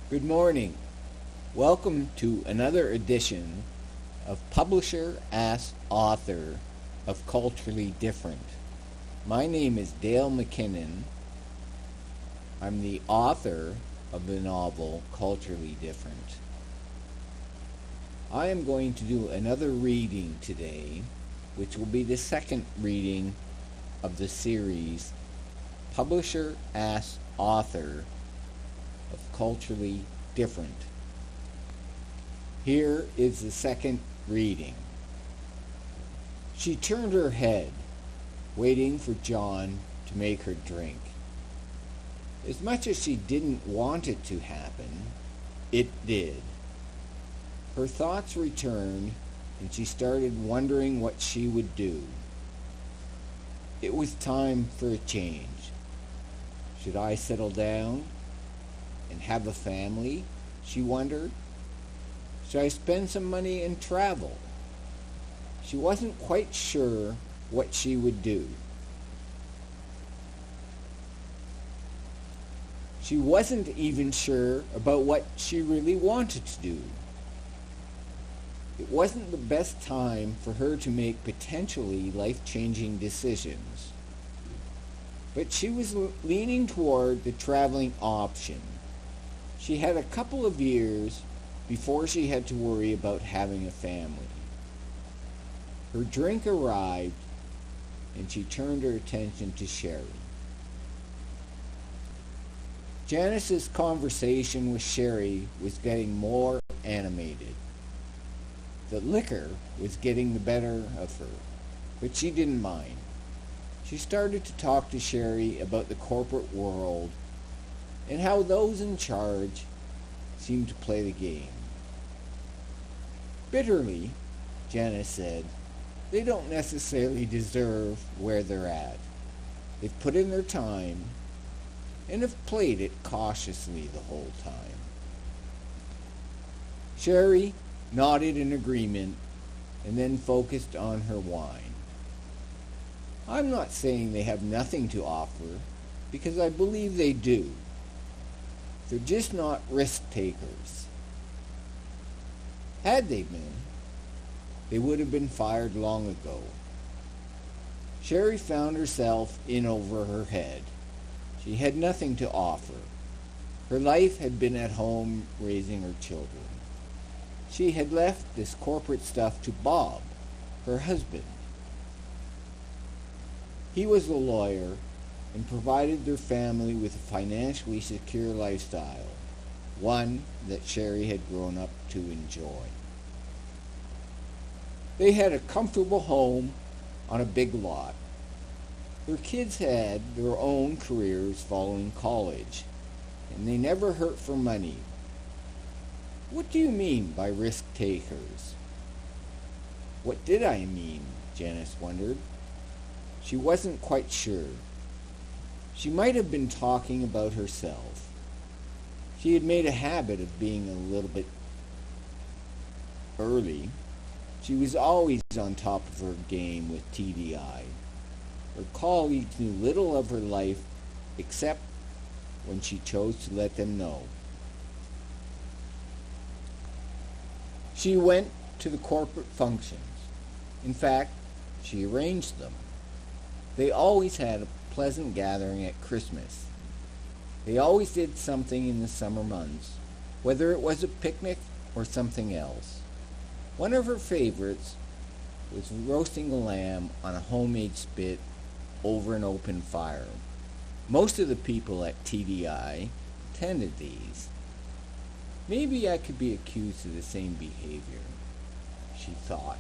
Good morning. Welcome to another edition of Publisher Ask Author of Culturally Different. My name is Dale McKinnon. I'm the author of the novel Culturally Different. I am going to do another reading today, which will be the second reading of the series Publisher Ask Author of Culturally Different. Here is the second reading. She turned her head, waiting for John to make her drink. As much as she didn't want it to happen, it did. Her thoughts returned, and she started wondering what she would do. It was time for a change. Should I settle down and have a family? She wondered. Should I spend some money and travel? She wasn't quite sure what she would do. She wasn't even sure about what she really wanted to do. It wasn't the best time for her to make potentially life-changing decisions. But she was leaning toward the traveling option. She had a couple of years before she had to worry about having a family. Her drink arrived, and she turned her attention to Sherry. Janice's conversation with Sherry was getting more animated. The liquor was getting the better of her, but she didn't mind. She started to talk to Sherry about the corporate world and how those in charge seemed to play the game. Bitterly, Janice said, they don't necessarily deserve where they're at. They've put in their time and have played it cautiously the whole time. Sherry nodded in agreement and then focused on her wine. I'm not saying they have nothing to offer, because I believe they do. They're just not risk takers. Had they been, they would have been fired long ago. Sherry found herself in over her head. She had nothing to offer. Her life had been at home raising her children. She had left this corporate stuff to Bob, her husband. He was a lawyer and provided their family with a financially secure lifestyle, one that Sherry had grown up to enjoy. They had a comfortable home on a big lot. Their kids had their own careers following college, and they never hurt for money. What do you mean by risk takers? What did I mean? Janice wondered. She wasn't quite sure. She might have been talking about herself. She had made a habit of being a little bit early. She was always on top of her game with TDI. Her colleagues knew little of her life except when she chose to let them know. She went to the corporate functions. In fact, she arranged them. They always had a pleasant gathering at Christmas. They always did something in the summer months, whether it was a picnic or something else. One of her favorites was roasting a lamb on a homemade spit over an open fire. Most of the people at TDI attended these. Maybe I could be accused of the same behavior, she thought.